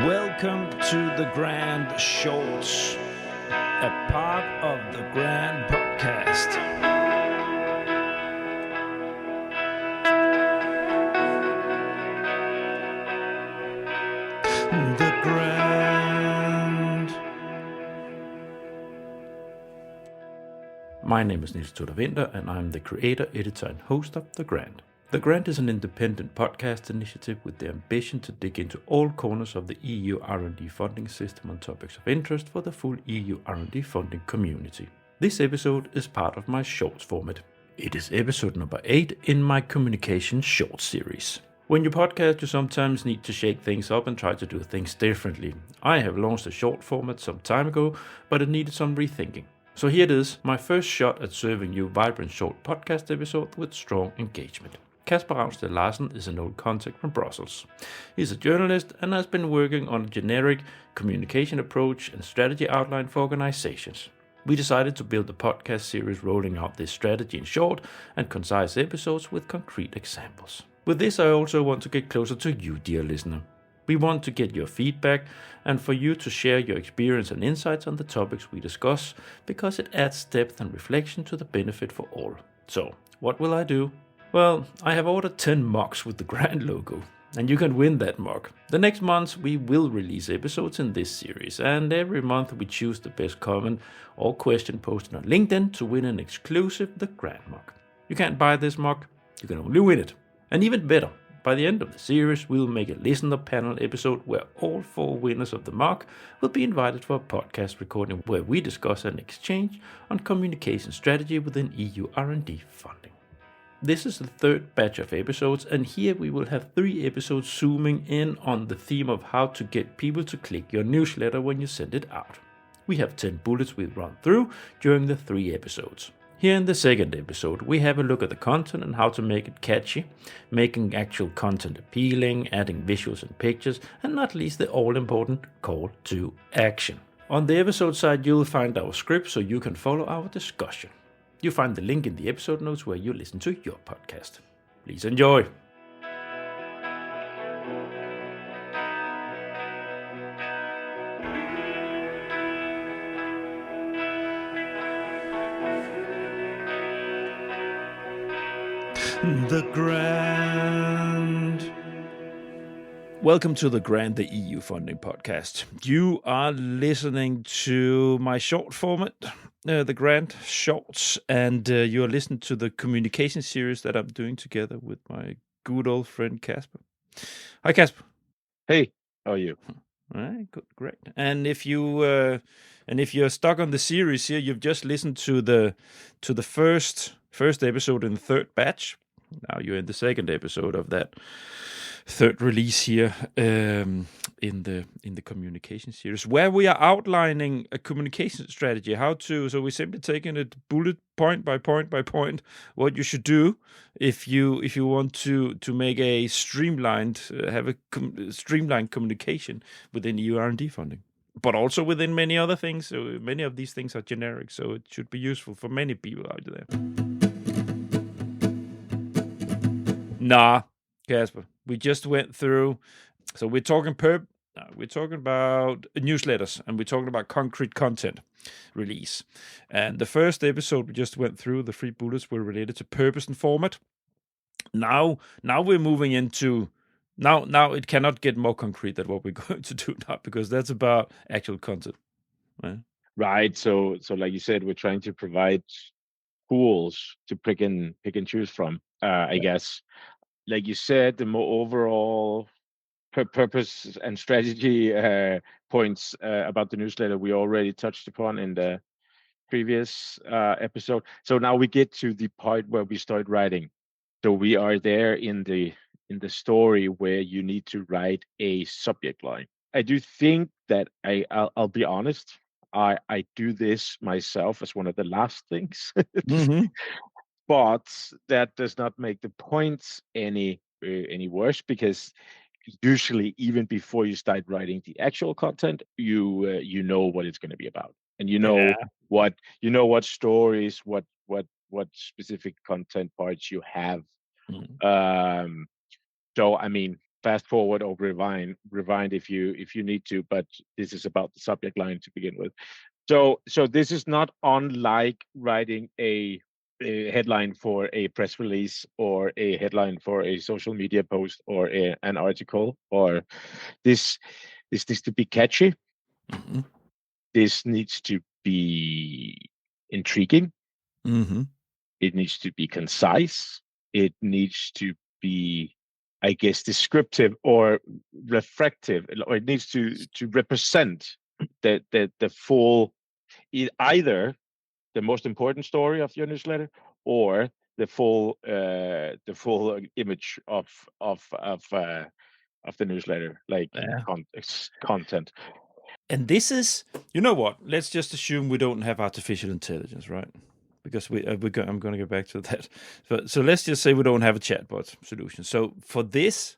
Welcome to the Grand Shorts, a part of the Grand Podcast. The Grand. My name is Niels Tudor Winter, and I'm the creator, editor, and host of The Grand. The Grand is an independent podcast initiative with the ambition to dig into all corners of the EU R&D funding system on topics of interest for the full EU R&D funding community. This episode is part of my shorts format. It is episode number 8 in my communication short series. When you podcast, you sometimes need to shake things up and try to do things differently. I have launched a short format some time ago, but it needed some rethinking. So here it is, my first shot at serving you vibrant short podcast episode with strong engagement. Kasper Rausted Larsen is an old contact from Brussels. He's a journalist and has been working on a generic communication approach and strategy outline for organizations. We decided to build a podcast series rolling out this strategy in short and concise episodes with concrete examples. With this, I also want to get closer to you, dear listener. We want to get your feedback and for you to share your experience and insights on the topics we discuss because it adds depth and reflection to the benefit for all. So, what will I do? Well, I have ordered 10 mugs with the Grand logo, and you can win that mug. The next month we will release episodes in this series, and every month we choose the best comment or question posted on LinkedIn to win an exclusive The Grand mug. You can't buy this mug, you can only win it. And even better, by the end of the series we will make a listener panel episode where all 4 winners of the mug will be invited for a podcast recording where we discuss and exchange on communication strategy within EU R&D funding. This is the 3rd batch of episodes, and here we will have 3 episodes zooming in on the theme of how to get people to click your newsletter when you send it out. We have 10 bullets we'll run through during the 3 episodes. Here in the 2nd episode, we have a look at the content and how to make it catchy, making actual content appealing, adding visuals and pictures, and not least the all-important call to action. On the episode side, you'll find our script so you can follow our discussion. You find the link in the episode notes where you listen to your podcast. Please enjoy. The Grand. Welcome to The Grand, the EU funding podcast. You are listening to my short format, The Grand Shorts, and you are listening to the communication series that I'm doing together with my good old friend Kasper. Hi, Kasper. Hey, how are you? All right, good, great. And if you're stuck on the series here, you've just listened to the first episode in the 3rd batch. Now you're in the 2nd episode of that 3rd release here in the communication series, where we are outlining a communication strategy. So we're simply taking it bullet point by point by point what you should do if you want to make a streamlined streamlined communication within EU R&D funding, but also within many other things. So many of these things are generic, so it should be useful for many people out there. Nah, Kasper, we just went through. So we're talking about newsletters, and we're talking about concrete content release. And the first episode we just went through, the 3 bullets were related to purpose and format. Now we're moving into now it cannot get more concrete than what we're going to do now, because that's about actual content. Right. So like you said, we're trying to provide tools to pick and choose from. I guess, like you said, the more overall purpose and strategy points about the newsletter we already touched upon in the previous episode. So now we get to the point where we start writing. So we are there in the story where you need to write a subject line. I do think that I'll be honest. I do this myself as one of the last things. Mm-hmm. But that does not make the points any worse, because usually even before you start writing the actual content, you know what it's going to be about, and you know what stories, what specific content parts you have. So I mean, fast forward or rewind if you need to, but this is about the subject line to begin with. So this is not unlike writing a headline for a press release or a headline for a social media post or an article. Or this needs to be catchy. Mm-hmm. This needs to be intriguing. Mm-hmm. It needs to be concise. It needs to be, I guess, descriptive or reflective, or it needs to represent the full, either the most important story of your newsletter or the full image of the newsletter, like Yeah. content. And this is, you know what? Let's just assume we don't have artificial intelligence, right? Because I'm going to get back to that. So let's just say we don't have a chatbot solution. So for this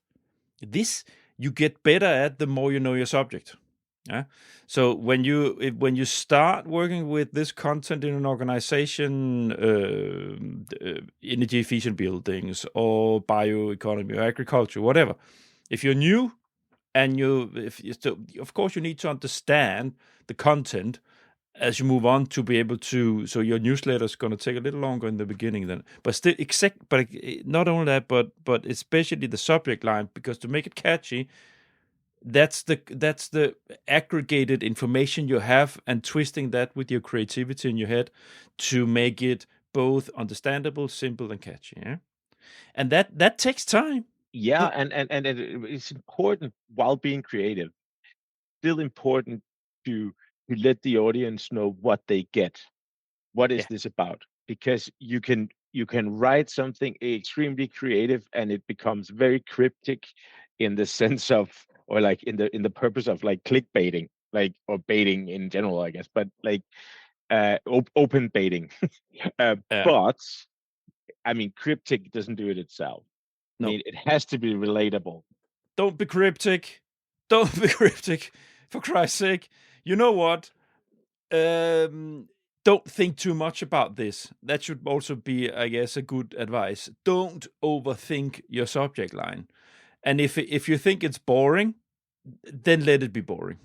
you get better at the more you know your subject. Yeah. So when you start working with this content in an organization, energy efficient buildings or bioeconomy or agriculture, whatever, if you're new and of course you need to understand the content as you move on to be able to. So your newsletter is going to take a little longer in the beginning then, but still but not only that, but especially the subject line, because to make it catchy, that's the aggregated information you have, and twisting that with your creativity in your head to make it both understandable, simple, and catchy. Yeah, and that takes time. Yeah, and it's important, while being creative, still important to let the audience know what they get. What is Yeah, this about? Because you can write something extremely creative and it becomes very cryptic, in the sense of, or like in the purpose of like clickbaiting, like, or baiting in general, I guess, but like open baiting. yeah. But I mean, cryptic doesn't do it itself. I No, mean, it has to be relatable. don't be cryptic. Don't be cryptic, for Christ's sake. You know what? Don't think too much about this. That should also be, I guess, a good advice. Don't overthink your subject line. And if you think it's boring, then let it be boring.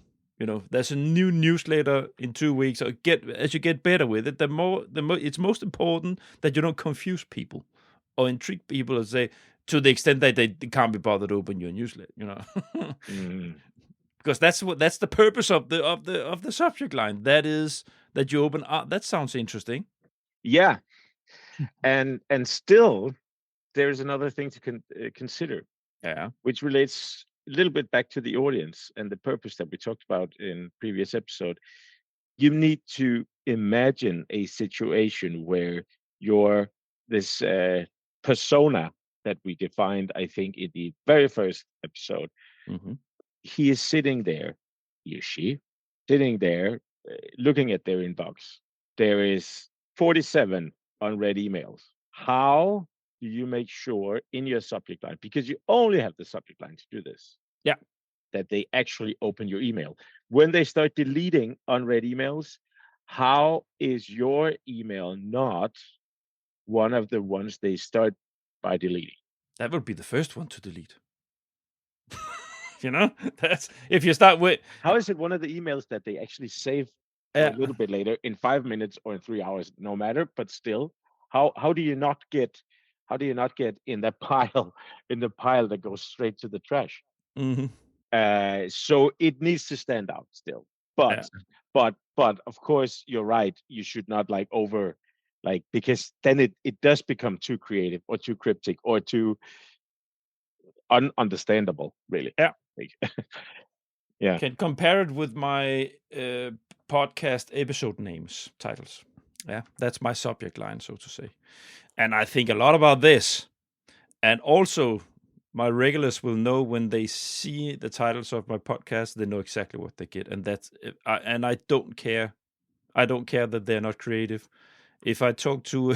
There's a new newsletter in 2 weeks. Or as you get better with it, the more it's most important that you don't confuse people or intrigue people, and say, to the extent that they can't be bothered to open your newsletter. Mm. Because that's the purpose of the subject line. That is that you open. That sounds interesting. Yeah, and still there's another thing to consider, Yeah. which relates a little bit back to the audience and the purpose that we talked about in previous episode. You need to imagine a situation where your this persona that we defined, I think, in the very first episode, Mm-hmm. he is sitting there, he or she, sitting there, looking at their inbox. There is 47 unread emails. How do you make sure in your subject line, because you only have the subject line to do this, Yeah. that they actually open your email? When they start deleting unread emails, how is your email not one of the ones they start by deleting? That would be the first one to delete. That's if you start with. How is it one of the emails that they actually save for a little bit later, in 5 minutes or in 3 hours, no matter, but still, how do you not get in that pile, in the pile that goes straight to the trash? Mm-hmm. So it needs to stand out still. But Yeah. but of course, you're right. You should not because then it does become too creative or too cryptic or too ununderstandable, really. Yeah. Like, yeah. Can compare it with my podcast episode names, titles. Yeah, that's my subject line, so to say. And I think a lot about this. And also, my regulars will know when they see the titles of my podcast, they know exactly what they get. And and I don't care. I don't care that they're not creative. If I talk to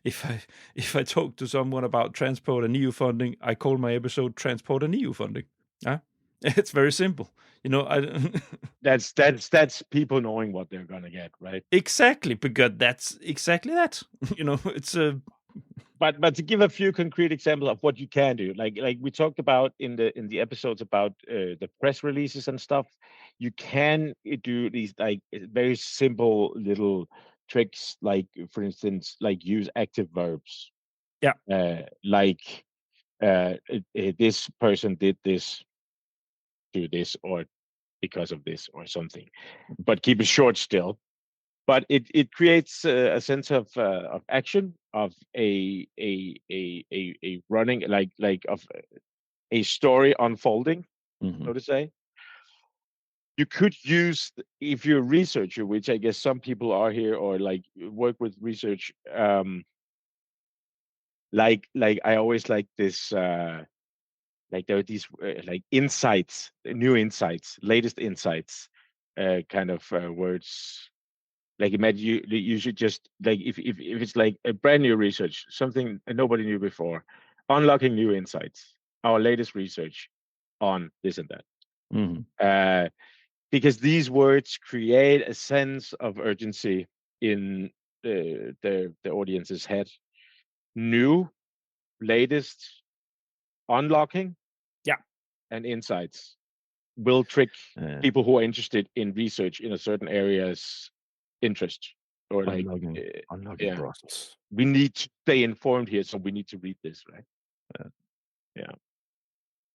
if I talk to someone about transport and EU funding, I call my episode "Transport and EU Funding." Yeah, it's very simple. I That's people knowing what they're gonna get, right? exactly, because that's exactly that. It's a but to give a few concrete examples of what you can do, like we talked about in the episodes about the press releases and stuff, you can do these like very simple little tricks, like for instance, like use active verbs. Yeah. Like this person did this, do this, or because of this, or something. But keep it short still. But it creates a sense of action, of a running, like of a story unfolding, so to say. You could use, if you're a researcher, which I guess some people are here, or like work with research, like I always like this, like there are these like insights, new insights, latest insights, kind of words. Like imagine you should just like if it's like a brand new research, something nobody knew before, unlocking new insights, our latest research on this and that. Because these words create a sense of urgency in the audience's head. New, latest, unlocking, Yeah, and insights will trick people who are interested in research in a certain area's interest, or like unlocking process. We need to stay informed here, so we need to read this, right? Yeah,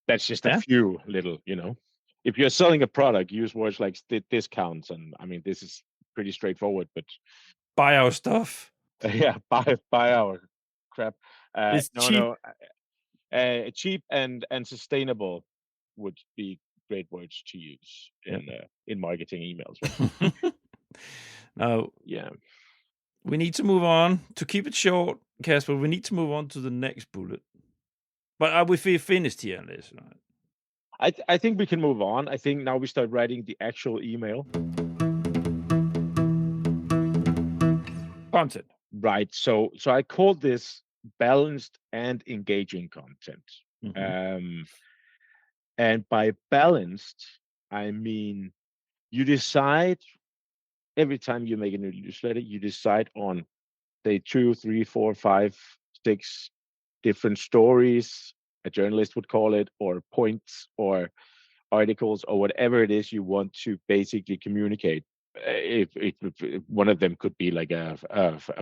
that's just a few little, if you're selling a product, use words like discounts, and I mean this is pretty straightforward, but buy our stuff. Yeah, buy our crap. It's cheap. Cheap and sustainable would be great words to use in marketing emails, right? Now, yeah, we need to move on. To keep it short, Casper, we need to move on to the next bullet. But are we finished here on this? I think we can move on. I think now we start writing the actual email. Content. Right. So I called this balanced and engaging content. And by balanced, I mean you decide every time you make a new newsletter, you decide on say 2, 3, 4, 5, 6 different stories, a journalist would call it, or points, or articles, or whatever it is you want to basically communicate. If one of them could be like a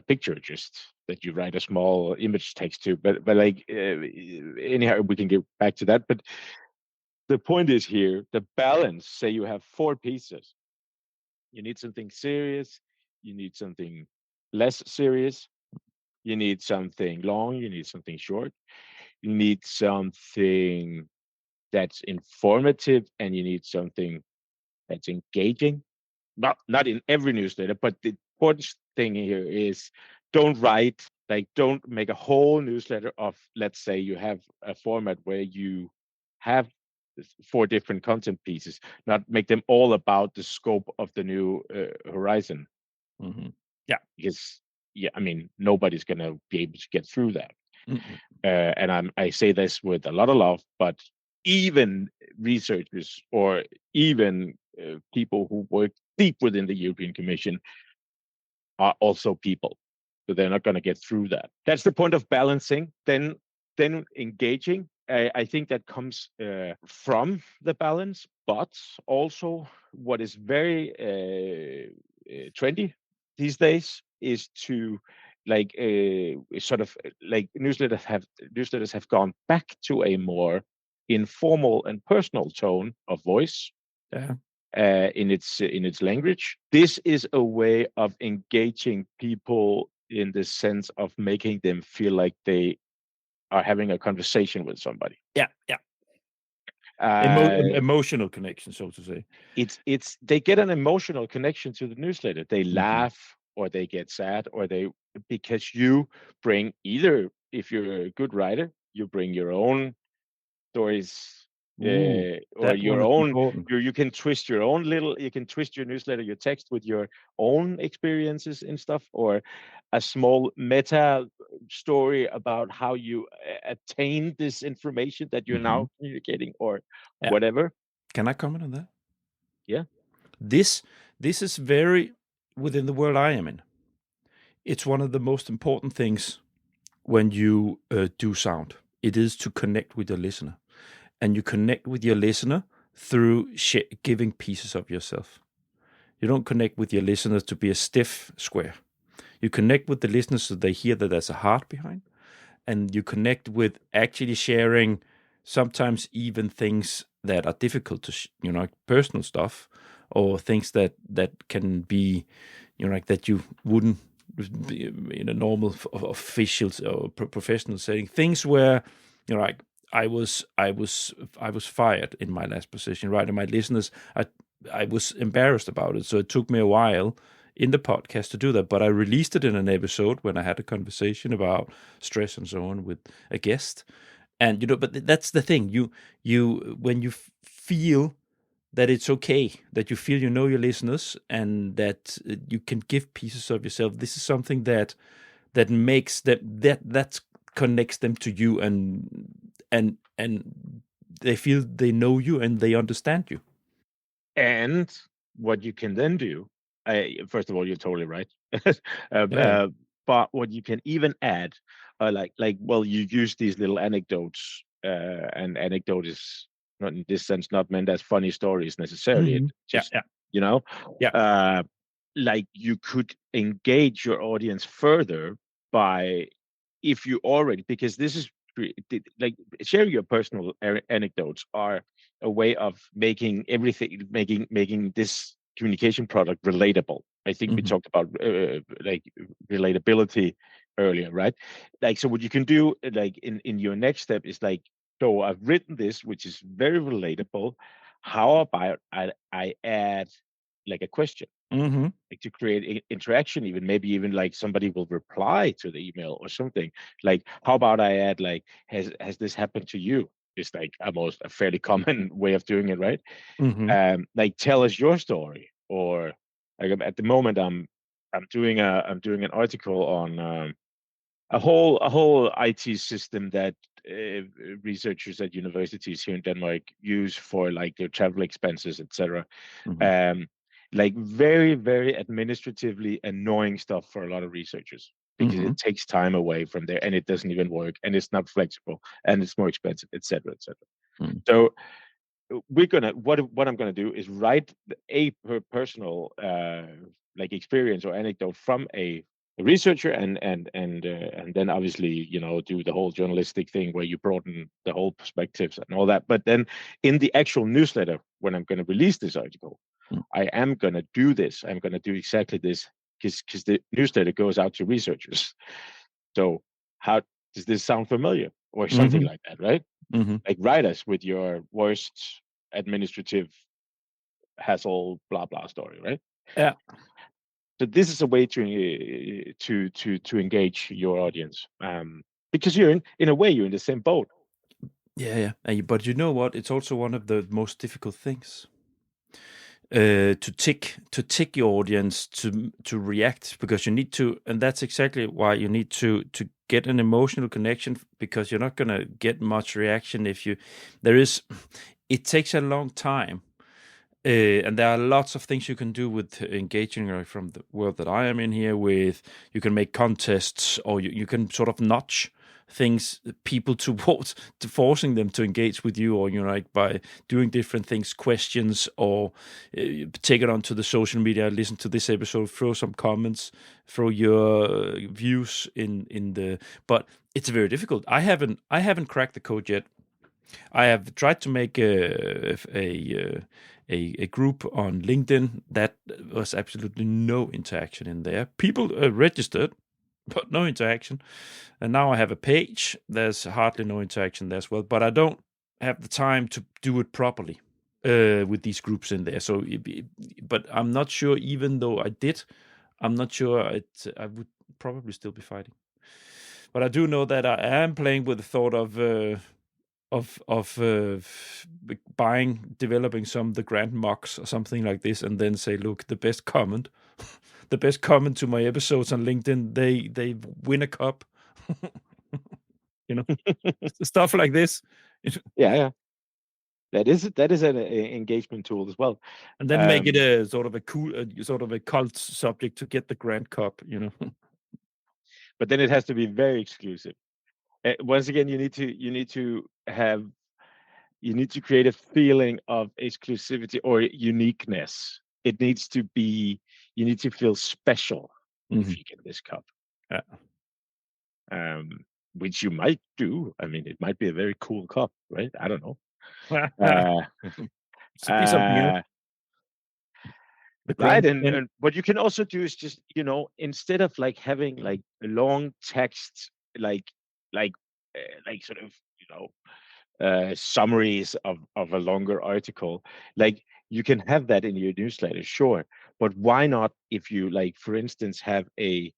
picture, just that you write a small image text to, but like anyhow, we can get back to that. But the point is here, the balance. Say you have 4 pieces. You need something serious. You need something less serious. You need something long. You need something short. You need something that's informative, and you need something that's engaging. Not in every newsletter, but the important thing here is don't make a whole newsletter of, let's say you have a format where you have 4 different content pieces, not make them all about the scope of the new horizon. Yeah, because I mean nobody's gonna be able to get through that. And I say this with a lot of love, but even researchers, or even people who work deep within the European Commission, are also people, so they're not going to get through that. That's the point of balancing. Then engaging, I think that comes from the balance, but also what is very trendy these days is to like sort of like newsletters have gone back to a more informal and personal tone of voice. In its language. This is a way of engaging people in the sense of making them feel like they are having a conversation with somebody. Yeah. Emotional connection, so to say. It's they get an emotional connection to the newsletter. They laugh, or they get sad, or because you bring, either if you're a good writer, you bring your own stories, or your own, you can twist your own you can twist your newsletter, your text, with your own experiences and stuff, or a small meta story about how you attain this information that you're now communicating, or whatever. Can I comment on that? Yeah. This is very within the world I am in. It's one of the most important things when you do sound. It is to connect with your listener, and you connect with your listener through giving pieces of yourself. You don't connect with your listeners to be a stiff square. You connect with the listeners so they hear that there's a heart behind, and you connect with actually sharing sometimes even things that are difficult to personal stuff, or things that can be like that you wouldn't in a normal official or professional setting, things where like I was fired in my last position, right? And my listeners, I was embarrassed about it, so it took me a while in the podcast to do that, but I released it in an episode when I had a conversation about stress and so on with a guest. And but that's the thing, you when you feel that it's okay, that you feel your listeners, and that you can give pieces of yourself. This is something that makes that connects them to you, and they feel they know you and they understand you. And what you can then do, first of all, you're totally right. Um, Yeah. uh, but what you can even add, well, you use these little anecdotes, and anecdote is not in this sense not meant as funny stories necessarily. It Yeah, just, yeah, you know, yeah. uh, like you could engage your audience further by, if you already, because this is like sharing your personal anecdotes are a way of making everything, making this communication product relatable. I think we Hmm. talked about like relatability earlier, right? Like, so what you can do, like in your next step is like, so I've written this, which is very relatable. How about I add like a question, Hmm. like to create interaction, even maybe even like somebody will reply to the email or something. Like, how about I add like, has this happened to you? It's like almost a fairly common way of doing it, right? Hmm. Like, tell us your story. Or like, at the moment I'm doing an article on a whole IT system that researchers at universities here in Denmark use for like their travel expenses, etc. Hmm. Um, like very, very administratively annoying stuff for a lot of researchers, because Hmm. it takes time away from there and it doesn't even work and it's not flexible and it's more expensive, etc., etc. Hmm. So we're gonna what I'm gonna do is write a personal like experience or anecdote from a researcher, and then obviously do the whole journalistic thing where you broaden the whole perspectives and all that. But then in the actual newsletter, when I'm going to release this article, I am going to do this. I'm going to do exactly this, because the newsletter goes out to researchers. So how does this sound familiar, or something Hmm. like that, right? Hmm. Like, write us with your worst administrative hassle, blah blah story, right? Yeah. So this is a way to engage your audience, because you're in a way you're in the same boat. Yeah, yeah. But you know what? It's also one of the most difficult things to tick your audience to react, because you need to, and that's exactly why you need to get an emotional connection, because you're not gonna get much reaction if you there is. It takes a long time. And there are lots of things you can do with engaging, from the world that I am in here with. You can make contests, or you can sort of notch things, people towards to forcing them to engage with you, or like by doing different things, questions, or take it onto the social media, listen to this episode, throw some comments, throw your views in the. But it's very difficult. I haven't cracked the code yet. I have tried to make a group on LinkedIn. That was absolutely no interaction in there. People registered, but no interaction. And now I have a page. There's hardly no interaction there as well. But I don't have the time to do it properly with these groups in there. So, but I'm not sure. Even though I did, I'm not sure I would probably still be fighting. But I do know that I am playing with the thought of developing some of the grand mocks or something like this, and then say, look, the best comment to my episodes on LinkedIn, they win a cup, you know, stuff like this, Yeah, yeah. That is an engagement tool as well. and then make it Um, a sort of a cool, sort of a cult subject to get the grand cup. but then it has to be very exclusive. Once again, you need to create a feeling of exclusivity or uniqueness. It needs to be, you need to feel special if you get this cup. Yeah. Which you might do. I mean, it might be a very cool cup, right? I don't know. It's a piece of beer. The Right, grand and what you can also do is just, instead of like having like a long text, like sort of, summaries of a longer article, like you can have that in your newsletter, sure, but why not, if you, like, for instance, have a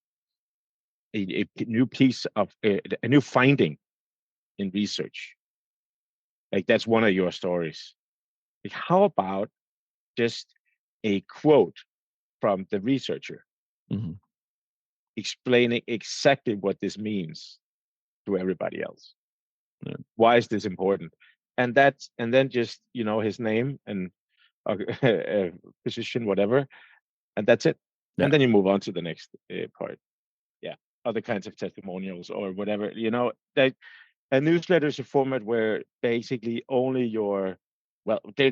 new piece of a new finding in research, like that's one of your stories, like how about just a quote from the researcher explaining exactly what this means to everybody else. Yeah. Why is this important? And then just, his name and position, whatever, and that's it. Yeah. And then you move on to the next part. Yeah, other kinds of testimonials or whatever. That a newsletter is a format where basically only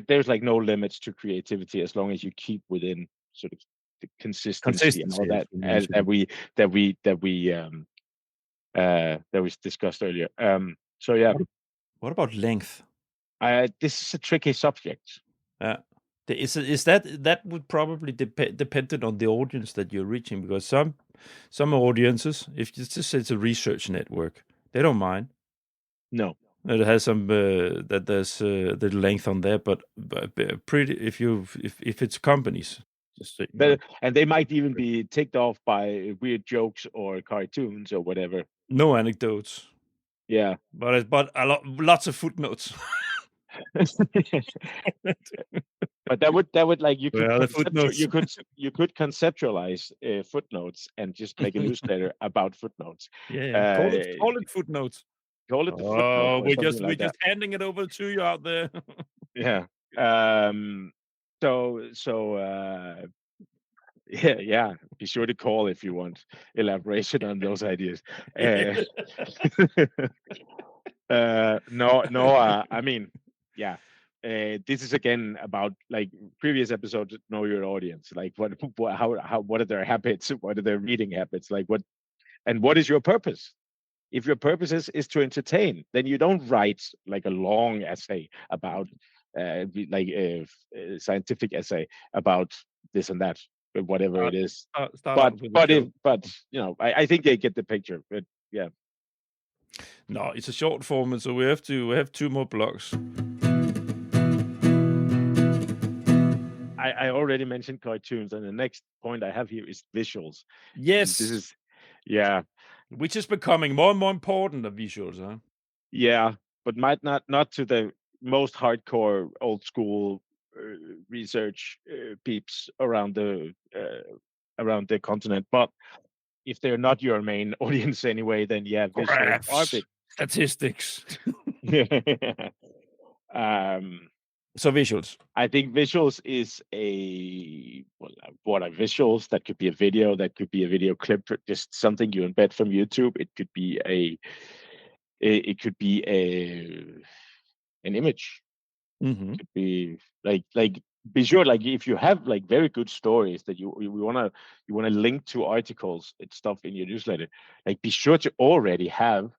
there's like no limits to creativity as long as you keep within sort of the consistency and all Consistency, as that we mentioned. that was discussed earlier. So yeah, What about length? this is a tricky subject. Is that would probably dependent on the audience that you're reaching, because some audiences, if it's just it's a research network, they don't mind. No, it has some that there's the length on there, but pretty if it's companies, just so you know. and they might even be ticked off by weird jokes or cartoons or whatever. No anecdotes. Yeah, but lots of footnotes. But that would like you could you could conceptualize footnotes and just make a newsletter about footnotes. Yeah. Call it footnotes. Call it the footnote. Or we're just handing it over to you out there. Yeah. Yeah. Be sure to call if you want elaboration on those ideas. No. I mean, yeah. This is again about like previous episodes. Know your audience. Like what are their habits? What are their reading habits? Like what is your purpose? If your purpose is to entertain, then you don't write like a long essay about scientific essay about this and that, whatever it is. But I think they get the picture. But yeah. No, it's a short format, so we have 2 more blocks. I already mentioned cartoons, and the next point I have here is visuals. Yes, this is which is becoming more and more important, the visuals, huh? Yeah, but might not to the most hardcore old school research peeps around the continent. But if they're not your main audience anyway, then yeah, visuals are big. Statistics. So visuals. I think visuals is what are visuals? That could be a video, that could be a video clip, just something you embed from YouTube. It could be an image. Mm-hmm. It could be like be sure, like if you have like very good stories that you want to link to articles and stuff in your newsletter, like be sure to already have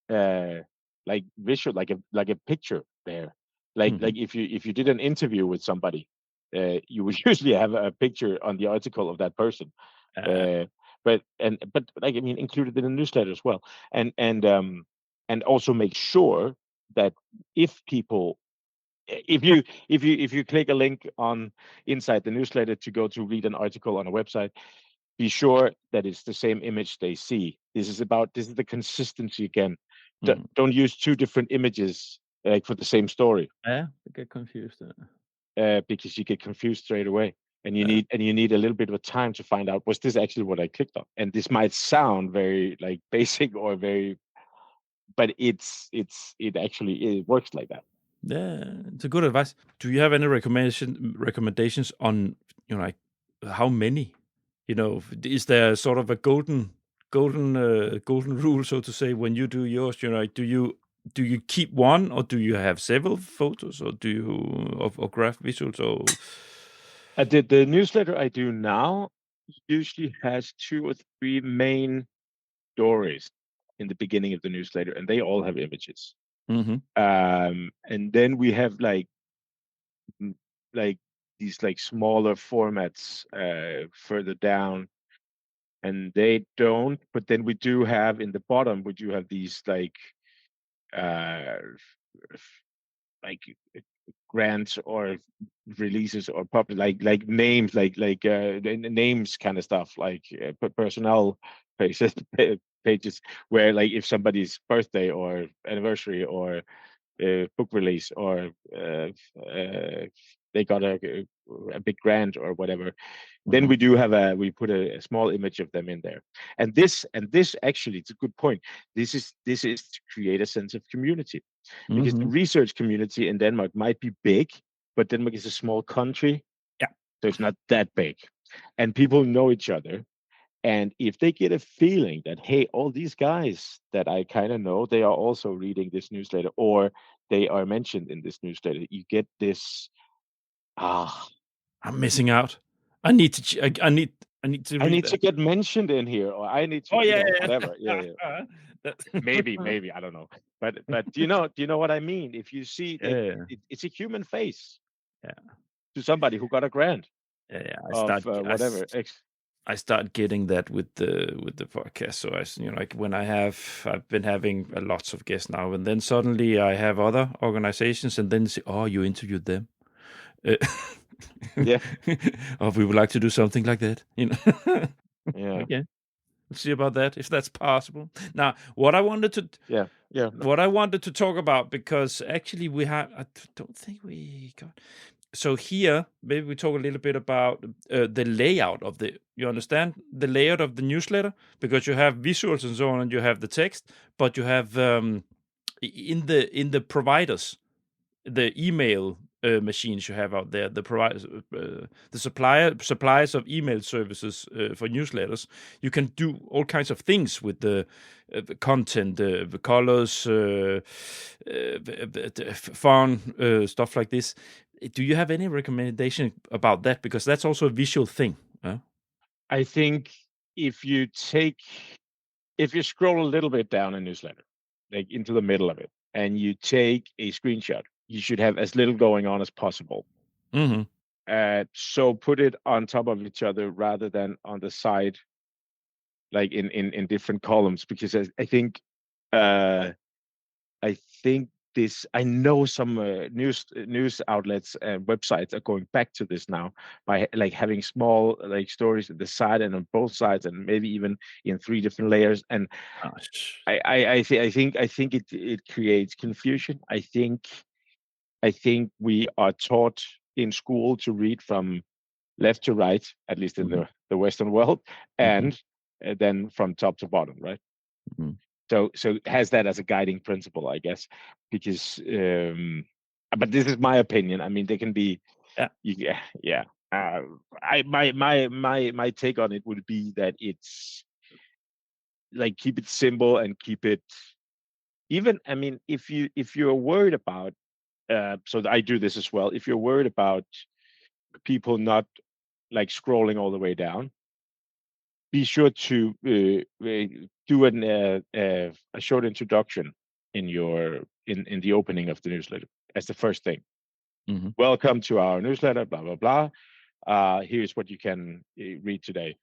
like visual, like a picture there. Like if you did an interview with somebody, you would usually have a picture on the article of that person. But like, I mean, included in the newsletter as well, and also make sure that if you click a link on inside the newsletter to go to read an article on a website, be sure that it's the same image they see. This is the consistency again. Don't use 2 different images like for the same story. Yeah, I get confused. Because you get confused straight away, and you need a little bit of time to find out, was this actually what I clicked on? And this might sound very like basic or very, but it actually works like that. Yeah, it's a good advice. Do you have any recommendations on like how many? Is there sort of a golden golden rule, so to say, when you do yours? Do you keep one, or do you have several photos, or do you or graph visuals? Or I did the newsletter I do now usually has 2 or 3 main stories in the beginning of the newsletter, and they all have images. mm-hmm. And then we have like these like smaller formats further down, and they don't. But then we do have in the bottom, we do have these uh, like grants or releases or public like names names kind of stuff like personnel pages pages where like if somebody's birthday or anniversary or book release or they got a big grant or whatever, then we do have we put a small image of them in there. And this actually, it's a good point. This is to create a sense of community, because the research community in Denmark might be big, but Denmark is a small country. Yeah. So it's not that big, and people know each other. And if they get a feeling that, hey, all these guys that I kind of know, they are also reading this newsletter, or they are mentioned in this newsletter, you get this, I'm missing out. I need to. I need to read that. To get mentioned in here, or I need to, whatever. Yeah. maybe, I don't know. But do you know what I mean? If you see that it's a human face, to somebody who got a grant, whatever. I start getting that with the podcast. So like when I've been having lots of guests now, and then suddenly I have other organizations, and then say, oh, you interviewed them. Yeah. Or we would like to do something like that. Yeah. Okay. Let's see about that, if that's possible. Now, what I wanted to what I wanted to talk about, because actually I don't think we got. So here, maybe we talk a little bit about the layout of you understand the layout of the newsletter, because you have visuals and so on, and you have the text, but you have in the providers, the email machines you have out there, the providers, the suppliers of email services for newsletters. You can do all kinds of things with the content, the colors, the font, stuff like this. Do you have any recommendation about that? Because that's also a visual thing. I think if you scroll a little bit down a newsletter, like into the middle of it, and you take a screenshot, you should have as little going on as possible. So put it on top of each other rather than on the side, like in different columns, because I think this. I know some news outlets and websites are going back to this now by like having small like stories at the side and on both sides, and maybe even in 3 different layers. And I think it creates confusion. I think we are taught in school to read from left to right, at least in the Western world, and then from top to bottom, right? So it has that as a guiding principle, I guess, because but this is my opinion. I mean, they can be my take on it would be that it's like, keep it simple and keep it even. I mean, if you're worried about so I do this as well. If you're worried about people not like scrolling all the way down, be sure to do a short introduction in in the opening of the newsletter as the first thing. Welcome to our newsletter, blah blah blah. Here's what you can read today.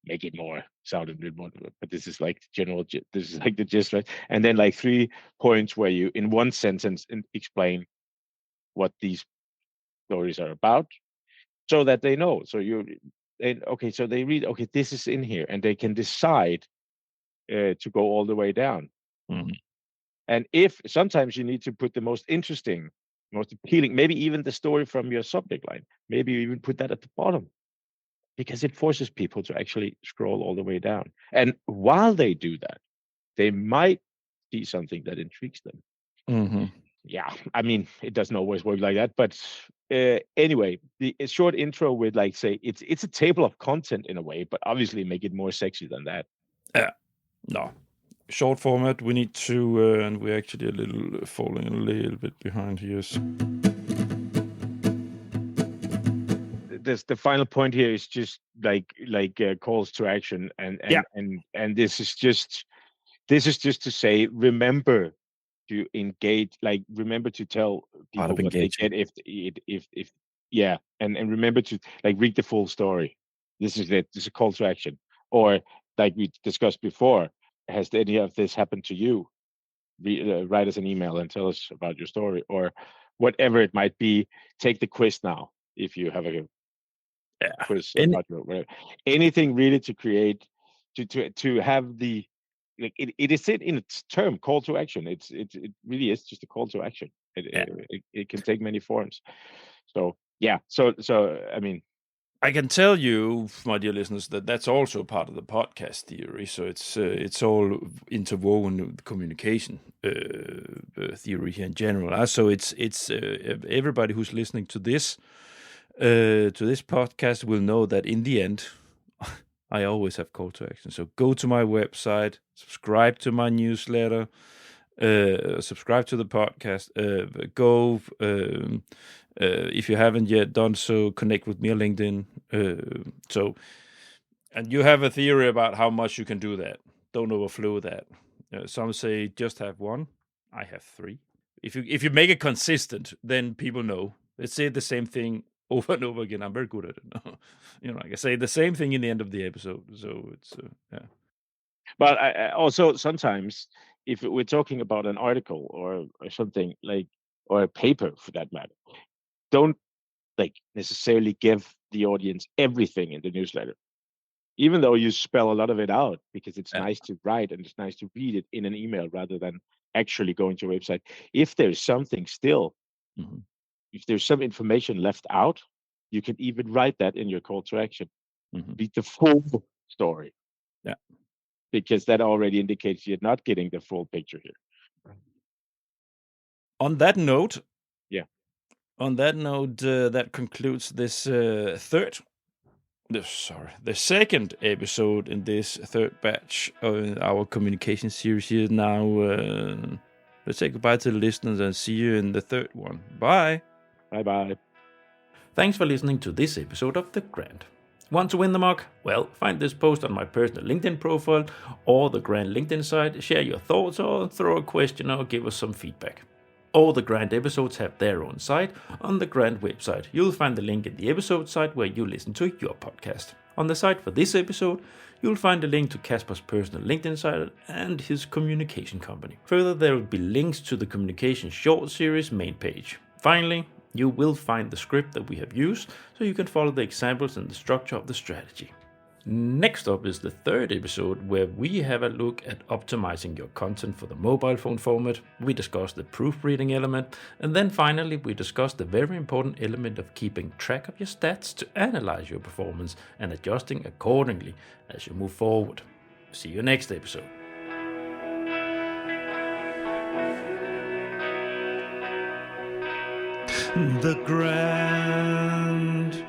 Make it more sound a bit more, but this is like general. This is like the gist, right? And then like 3 points where you, in one sentence, explain what these stories are about, so that they know. So so they read, okay, this is in here, and they can decide to go all the way down. And if sometimes you need to put the most interesting, most appealing, maybe even the story from your subject line, maybe you even put that at the bottom, because it forces people to actually scroll all the way down. And while they do that, they might see something that intrigues them. Yeah, I mean, it doesn't always work like that, but anyway, a short intro with, like, say, it's a table of content in a way, but obviously make it more sexy than that. Yeah. No. Short format. We need to, and we're actually falling a little bit behind here. So. The final point here is just like calls to action, and this is just to say, remember to engage, like remember to tell Part people of what they engaging. get if yeah, and remember to like read the full story. This is it. This is a call to action. Or like we discussed before, has any of this happened to you? Write us an email and tell us about your story, or whatever it might be. Take the quiz now if you have a Yeah. quiz And about your whatever. Anything really to create to have the like it is in its term, call to action. It really is just a call to action. yeah. It can take many forms. So yeah, so I mean, I can tell you, my dear listeners, that that's also part of the podcast theory. So it's all interwoven with communication theory here in general. So it's everybody who's listening to this podcast will know that in the end, I always have call to action. So go to my website, subscribe to my newsletter, subscribe to the podcast. Go. If you haven't yet done so, connect with me on LinkedIn. And you have a theory about how much you can do that. Don't overflow that. Some say just have one. I have 3. If you make it consistent, then people know. Let's say the same thing over and over again. I'm very good at it. I can say the same thing in the end of the episode. So it's yeah. but I also sometimes if we're talking about an article or something like, or a paper for that matter, don't like necessarily give the audience everything in the newsletter, even though you spell a lot of it out, because it's Yeah. nice to write and it's nice to read it in an email rather than actually going to a website. If there's something still, Mhm. if there's some information left out, you can even write that in your call to action. Mhm. Read the full story. Yeah. Because that already indicates you're not getting the full picture here. On that note, Yeah. that concludes this the second episode in this third batch of our communication series here. Now, let's say goodbye to the listeners and see you in the third one. Bye. Bye-bye. Thanks for listening to this episode of The Grant. Want to win the mug? Well, find this post on my personal LinkedIn profile or the Grant LinkedIn site, share your thoughts or throw a question or give us some feedback. All the Grant episodes have their own site on the Grant website. You'll find the link in the episode site where you listen to your podcast. On the site for this episode, you'll find a link to Casper's personal LinkedIn site and his communication company. Further, there will be links to the communication short series main page. Finally, you will find the script that we have used so you can follow the examples and the structure of the strategy. Next up is the third episode where we have a look at optimizing your content for the mobile phone format. We discuss the proofreading element, and then finally we discuss the very important element of keeping track of your stats to analyze your performance and adjusting accordingly as you move forward. See you next episode. The Grand